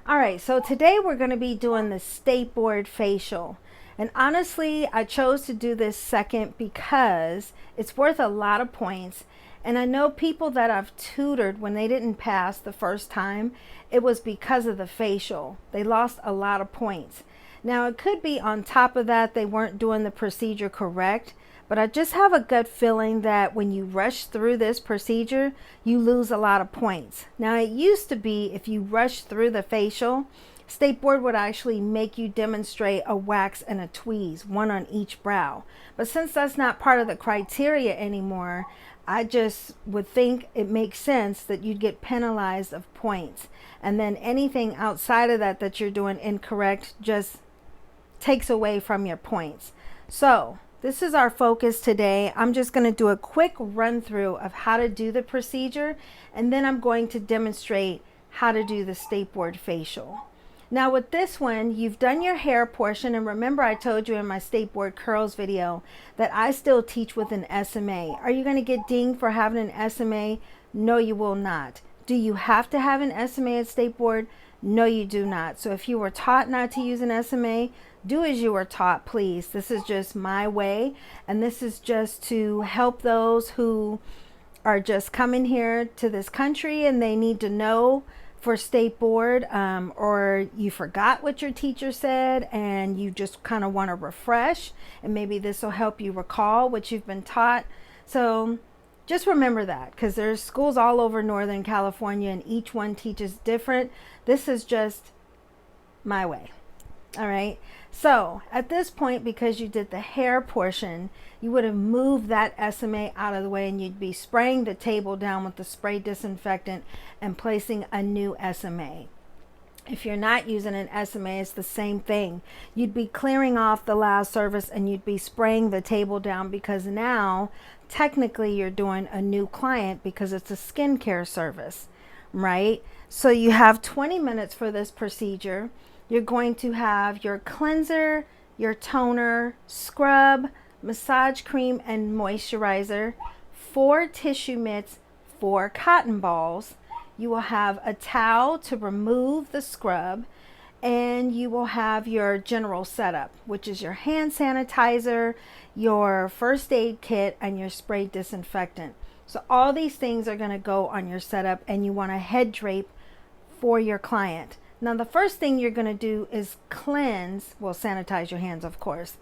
All right, so today we're going to be doing the Stateboard facial. And honestly, I chose to do this second because it's worth a lot of points. And I know people that I've tutored when they didn't pass the first time, it was because of the facial. They lost a lot of points. Now, it could be on top of that, they weren't doing the procedure correct. But I just have a gut feeling that when you rush through this procedure, you lose a lot of points. Now, it used to be if you rush through the facial, Stateboard would actually make you demonstrate a wax and a tweeze, one on each brow. But since that's not part of the criteria anymore, I just would think it makes sense that you'd get penalized of points. And then anything outside of that that you're doing incorrect just takes away from your points. So this is our focus today. I'm just going to do a quick run through of how to do the procedure, and then I'm going to demonstrate how to do the Stateboard facial. Now with this one, you've done your hair portion, and remember I told you in my Stateboard curls video that I still teach with an SMA. Are you going to get dinged for having an SMA? No, you will not. Do you have to have an SMA at Stateboard? No, you do not. So if you were taught not to use an SMA, do as you were taught, please. This is just my way, and this is just to help those who are just coming here to this country and they need to know for Stateboard, or you forgot what your teacher said and you just kind of want to refresh, and maybe this will help you recall what you've been taught. So just remember that, because there's schools all over Northern California and each one teaches different. This is just my way. All right, so at this point, because you did the hair portion, you would have moved that SMA out of the way, and you'd be spraying the table down with the spray disinfectant and placing a new SMA. If you're not using an SMA, it's the same thing. You'd be clearing off the last service and you'd be spraying the table down, because now technically you're doing a new client because it's a skincare service, right? So you have 20 minutes for this procedure. You're going to have your cleanser, your toner, scrub, massage cream, and moisturizer, 4 tissue mitts, 4 cotton balls. You will have a towel to remove the scrub, and you will have your general setup, which is your hand sanitizer, your first aid kit, and your spray disinfectant. So all these things are going to go on your setup, and you want a head drape for your client. Now, the first thing you're going to do is cleanse, well, sanitize your hands, of course,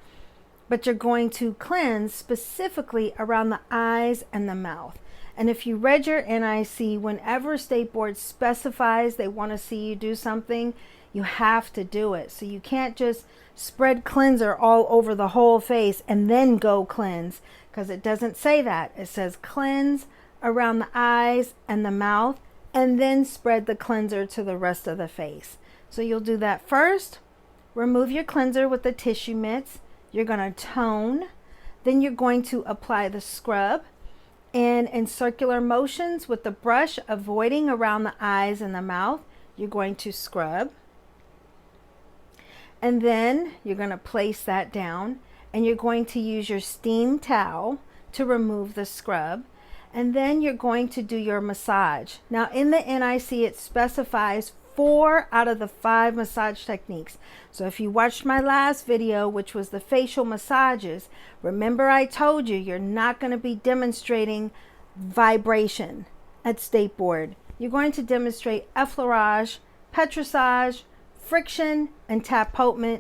but you're going to cleanse specifically around the eyes and the mouth. And if you read your NIC, whenever Stateboard specifies they want to see you do something, you have to do it. So you can't just spread cleanser all over the whole face and then go cleanse, because it doesn't say that. It says cleanse around the eyes and the mouth, and then spread the cleanser to the rest of the face. So you'll do that first. Remove your cleanser with the tissue mitts. You're going to tone. Then you're going to apply the scrub, and in circular motions with the brush, avoiding around the eyes and the mouth, you're going to scrub. And then you're going to place that down, and you're going to use your steam towel to remove the scrub. And then you're going to do your massage. Now in the NIC, it specifies 4 out of the 5 massage techniques. So if you watched my last video, which was the facial massages, remember I told you you're not going to be demonstrating vibration at Stateboard. You're going to demonstrate effleurage, petrissage, friction, and tapotement.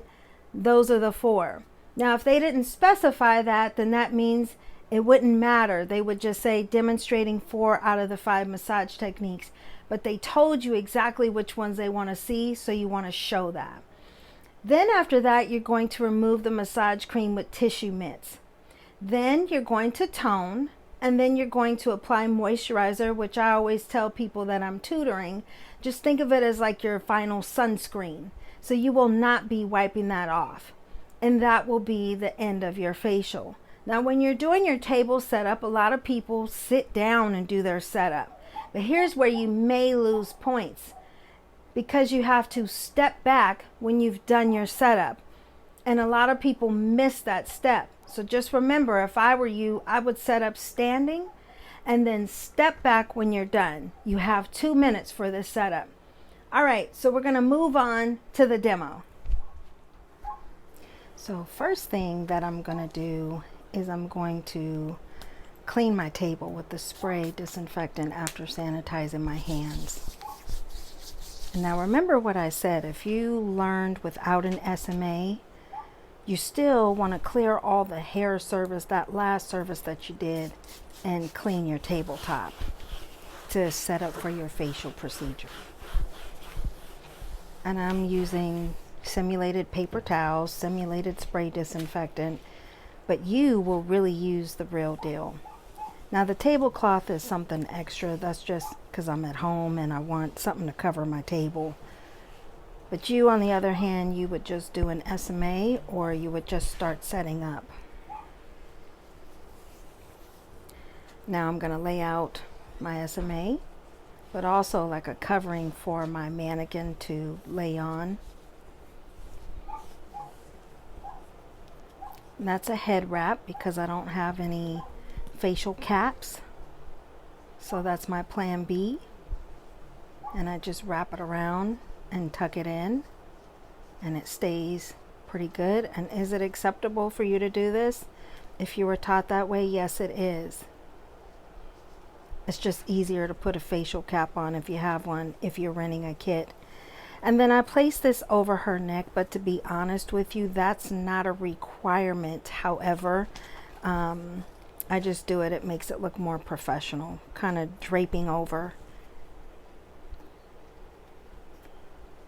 Those are the 4. Now if they didn't specify that, then that means it wouldn't matter. They would just say demonstrating 4 out of the 5 massage techniques. But they told you exactly which ones they want to see, so you want to show that. Then after that, you're going to remove the massage cream with tissue mitts. Then you're going to tone, and then you're going to apply moisturizer, which I always tell people that I'm tutoring. Just think of it as like your final sunscreen. So you will not be wiping that off. And that will be the end of your facial. Now, when you're doing your table setup, a lot of people sit down and do their setup. But here's where you may lose points, because you have to step back when you've done your setup. And a lot of people miss that step. So just remember, if I were you, I would set up standing and then step back when you're done. You have 2 minutes for this setup. All right, so we're gonna move on to the demo. So first thing that I'm gonna do is I'm going to clean my table with the spray disinfectant after sanitizing my hands. Now remember what I said, if you learned without an SMA, you still want to clear all the hair service, that last service that you did, and clean your tabletop to set up for your facial procedure. And I'm using simulated paper towels, simulated spray disinfectant, but you will really use the real deal. Now the tablecloth is something extra. That's just because I'm at home and I want something to cover my table. But you, on the other hand, you would just do an SMA or you would just start setting up. Now I'm going to lay out my SMA, but also like a covering for my mannequin to lay on. And that's a head wrap because I don't have any facial caps, so that's my plan B, and I just wrap it around and tuck it in and it stays pretty good. And is it acceptable for you to do this? If you were taught that way, yes it is. It's just easier to put a facial cap on if you have one, if you're renting a kit. And then I place this over her neck, but to be honest with you, that's not a requirement. However, I just do it. It makes it look more professional, kind of draping over.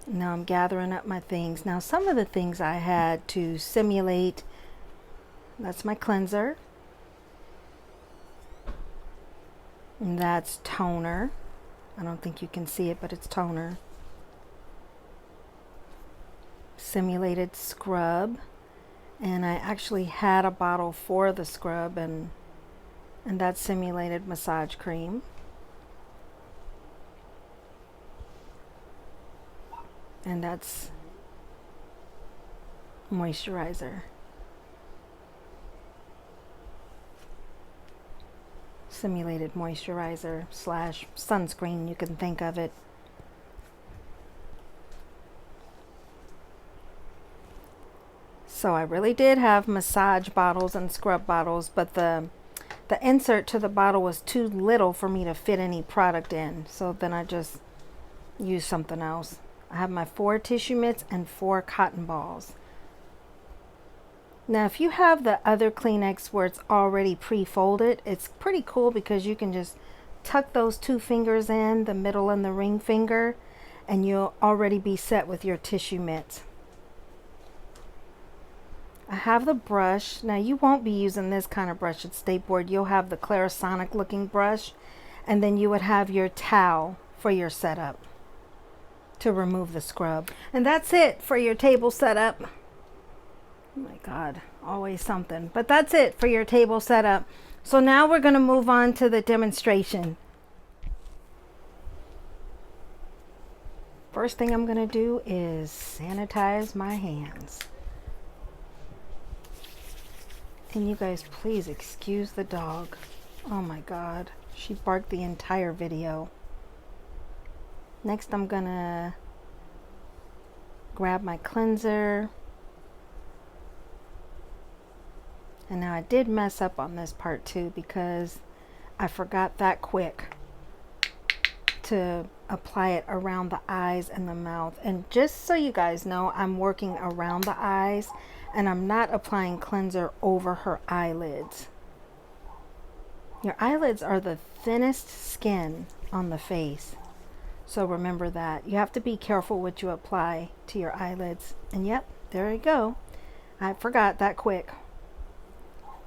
Now I'm gathering up my things. Now some of the things I had to simulate, that's my cleanser. And that's toner. I don't think you can see it, but it's toner. Simulated scrub. And I actually had a bottle for the scrub, and that's simulated massage cream. And that's moisturizer. Simulated moisturizer / sunscreen, you can think of it. So I really did have massage bottles and scrub bottles, but the insert to the bottle was too little for me to fit any product in. So then I just used something else. I have my 4 tissue mitts and 4 cotton balls. Now if you have the other Kleenex where it's already pre-folded, it's pretty cool because you can just tuck those 2 fingers in, the middle and the ring finger, and you'll already be set with your tissue mitts. I have the brush. Now you won't be using this kind of brush at Stateboard. You'll have the Clarisonic looking brush, and then you would have your towel for your setup to remove the scrub. And that's it for your table setup. Oh my God, always something. But that's it for your table setup. So now we're going to move on to the demonstration. First thing I'm going to do is sanitize my hands. And you guys, please excuse the dog. Oh my God, she barked the entire video. Next, I'm gonna grab my cleanser. And now I did mess up on this part too because I forgot that quick to apply it around the eyes and the mouth. And just so you guys know, I'm working around the eyes and I'm not applying cleanser over her eyelids. Your eyelids are the thinnest skin on the face. So remember that. You have to be careful what you apply to your eyelids. And yep, there you go. I forgot that quick.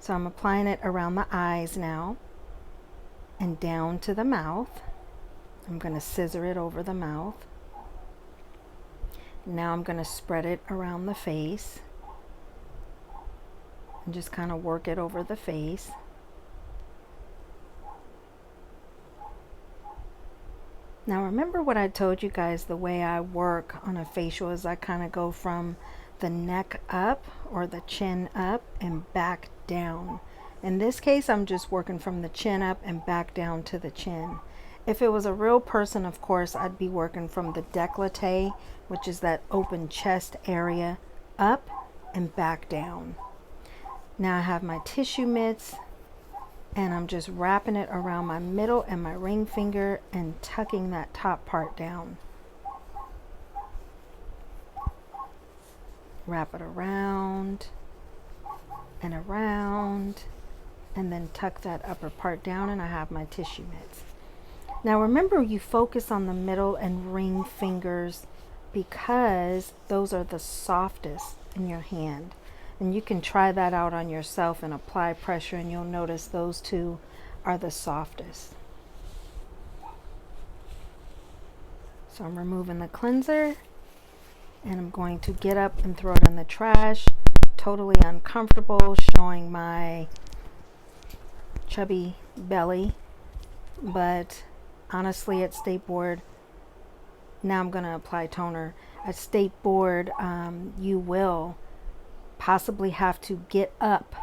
So I'm applying it around the eyes now and down to the mouth. I'm going to scissor it over the mouth. Now I'm going to spread it around the face and just kind of work it over the face. Now remember what I told you guys, the way I work on a facial is I kind of go from the neck up or the chin up and back down. In this case, I'm just working from the chin up and back down to the chin. If it was a real person, of course, I'd be working from the décolleté, which is that open chest area, up and back down. Now I have my tissue mitts, and I'm just wrapping it around my middle and my ring finger and tucking that top part down. Wrap it around and around, and then tuck that upper part down, and I have my tissue mitts. Now remember, you focus on the middle and ring fingers because those are the softest in your hand. And you can try that out on yourself and apply pressure, and you'll notice those two are the softest. So I'm removing the cleanser, and I'm going to get up and throw it in the trash. Totally uncomfortable showing my chubby belly, but honestly, at Stateboard, now I'm going to apply toner. At Stateboard, you will possibly have to get up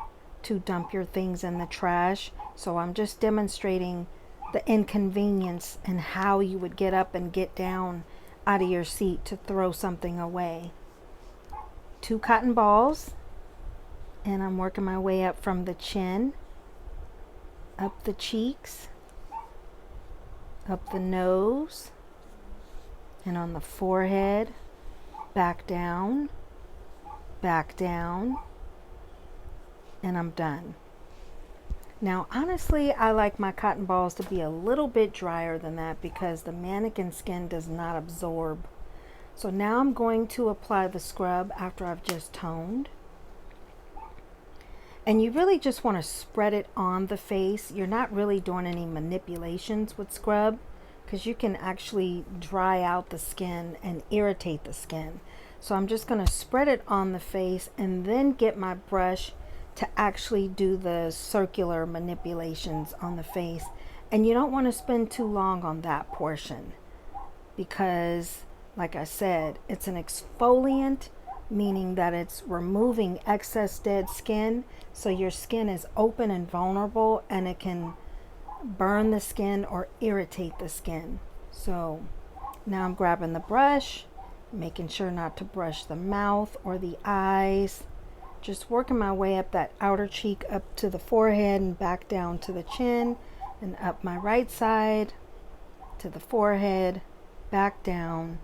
to dump your things in the trash. So I'm just demonstrating the inconvenience and how you would get up and get down out of your seat to throw something away. 2 cotton balls, and I'm working my way up from the chin, up the cheeks, up the nose, and on the forehead, back down, and I'm done. Now honestly, I like my cotton balls to be a little bit drier than that because the mannequin skin does not absorb. So now I'm going to apply the scrub after I've just toned. And you really just want to spread it on the face. You're not really doing any manipulations with scrub because you can actually dry out the skin and irritate the skin. So I'm just going to spread it on the face and then get my brush to actually do the circular manipulations on the face. And you don't want to spend too long on that portion because, like I said, it's an exfoliant, meaning that it's removing excess dead skin. So your skin is open and vulnerable, and it can burn the skin or irritate the skin. So now I'm grabbing the brush, making sure not to brush the mouth or the eyes. Just working my way up that outer cheek up to the forehead and back down to the chin, and up my right side to the forehead, back down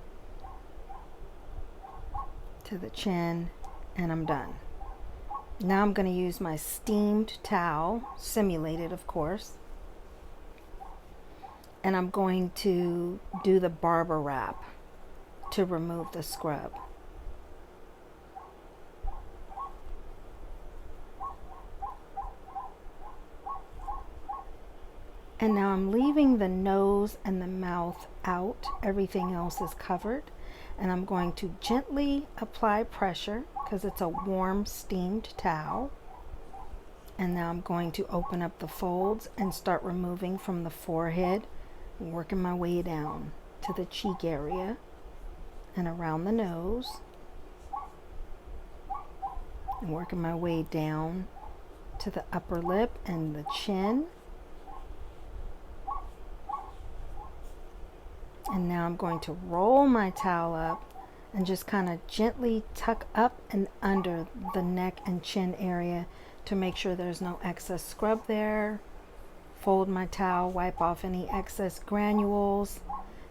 to the chin, and I'm done. Now I'm going to use my steamed towel, simulated of course, and I'm going to do the barber wrap to remove the scrub. And now I'm leaving the nose and the mouth out. Everything else is covered. And I'm going to gently apply pressure because it's a warm steamed towel. And now I'm going to open up the folds and start removing from the forehead, working my way down to the cheek area and around the nose, and working my way down to the upper lip and the chin. And now I'm going to roll my towel up and just kind of gently tuck up and under the neck and chin area to make sure there's no excess scrub there. Fold my towel, wipe off any excess granules,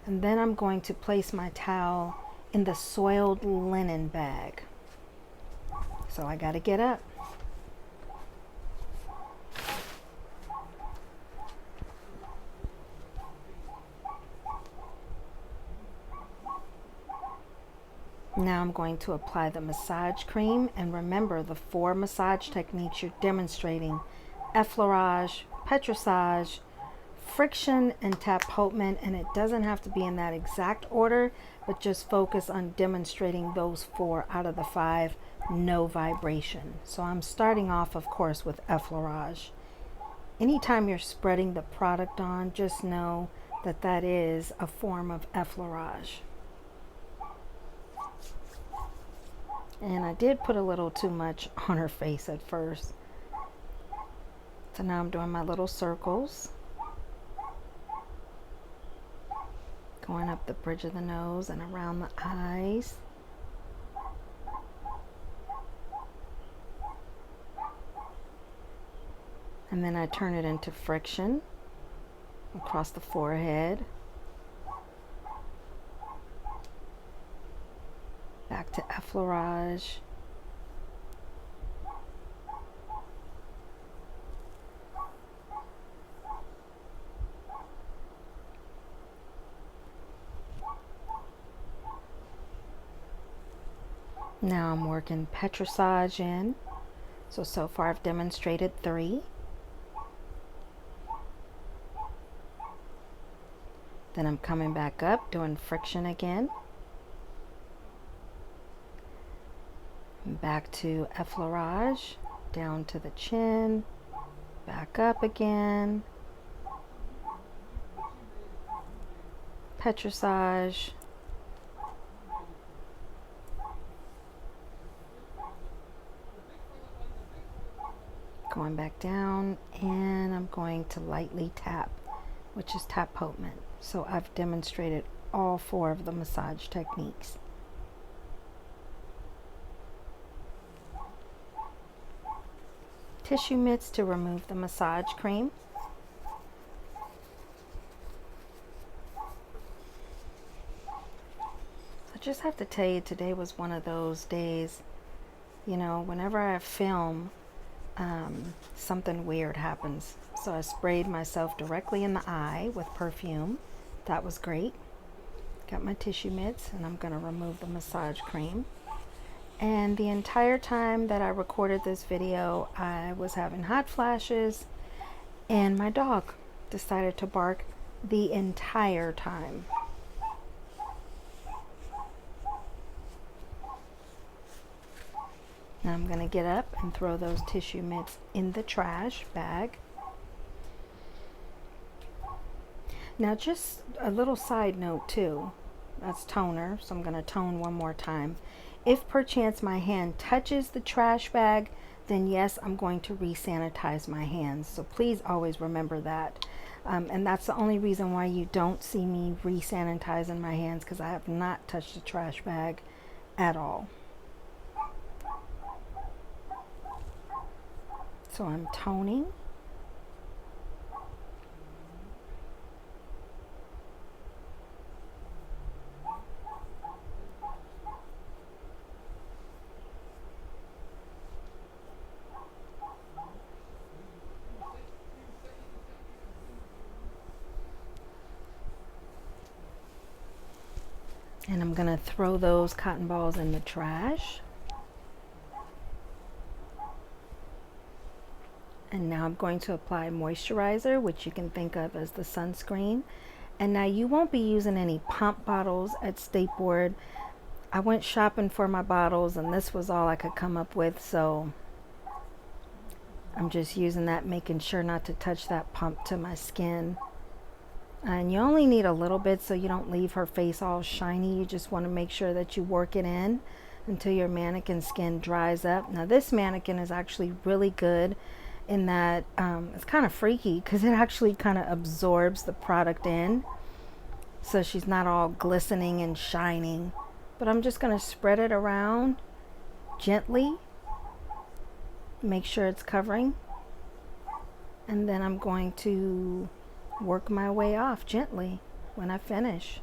and then I'm going to place my towel in the soiled linen bag. So I got to get up. Now I'm going to apply the massage cream, and remember the 4 massage techniques you're demonstrating: effleurage, petrissage, friction, and tapotement. And it doesn't have to be in that exact order, but just focus on demonstrating those 4 out of the 5, no vibration. So I'm starting off, of course, with effleurage. Anytime you're spreading the product on, just know that that is a form of effleurage. And I did put a little too much on her face at first. So now I'm doing my little circles. Going up the bridge of the nose and around the eyes. And then I turn it into friction across the forehead. Back to effleurage. Now I'm working petrissage in. So far I've demonstrated 3. Then I'm coming back up, doing friction again. Back to effleurage, down to the chin, back up again. Petrissage. Going back down, and I'm going to lightly tap, which is tapotement. So I've demonstrated all 4 of the massage techniques. Tissue mitts to remove the massage cream. I just have to tell you, today was one of those days, you know, whenever I film, something weird happens. So I sprayed myself directly in the eye with perfume. That was great. Got my tissue mitts, and I'm going to remove the massage cream. And the entire time that I recorded this video, I was having hot flashes, and my dog decided to bark the entire time. Now I'm going to get up and throw those tissue mitts in the trash bag. Now just a little side note too, that's toner, so I'm going to tone one more time. If perchance my hand touches the trash bag, then yes, I'm going to re-sanitize my hands. So please always remember that. And that's the only reason why you don't see me re-sanitizing my hands, because I have not touched the trash bag at all. So I'm toning. And I'm going to throw those cotton balls in the trash. And now I'm going to apply moisturizer, which you can think of as the sunscreen. And now you won't be using any pump bottles at Stateboard. I went shopping for my bottles, and this was all I could come up with. So I'm just using that, making sure not to touch that pump to my skin. And you only need a little bit so you don't leave her face all shiny. You just want to make sure that you work it in until your mannequin skin dries up. Now this mannequin is actually really good in that it's kind of freaky because it actually kind of absorbs the product in. So she's not all glistening and shining. But I'm just going to spread it around gently. Make sure it's covering. And then I'm going to work my way off gently when I finish.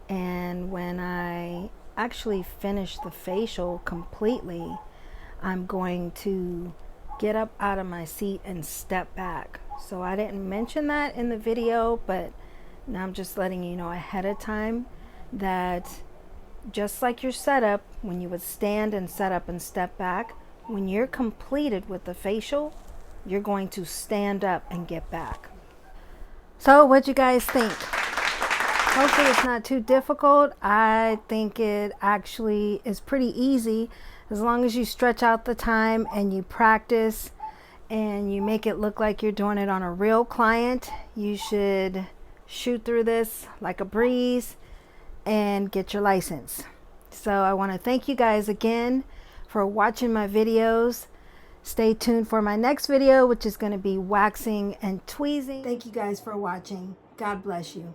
And when I actually finish the facial completely, I'm going to get up out of my seat and step back. So I didn't mention that in the video, but now I'm just letting you know ahead of time that just like your setup, when you would stand and set up and step back, when you're completed with the facial, you're going to stand up and get back. So what you guys think? Hopefully it's not too difficult. I think it actually is pretty easy as long as you stretch out the time and you practice and you make it look like you're doing it on a real client. You should shoot through this like a breeze and get your license. So I want to thank you guys again for watching my videos. Stay tuned for my next video, which is going to be waxing and tweezing. Thank you guys for watching. God bless you.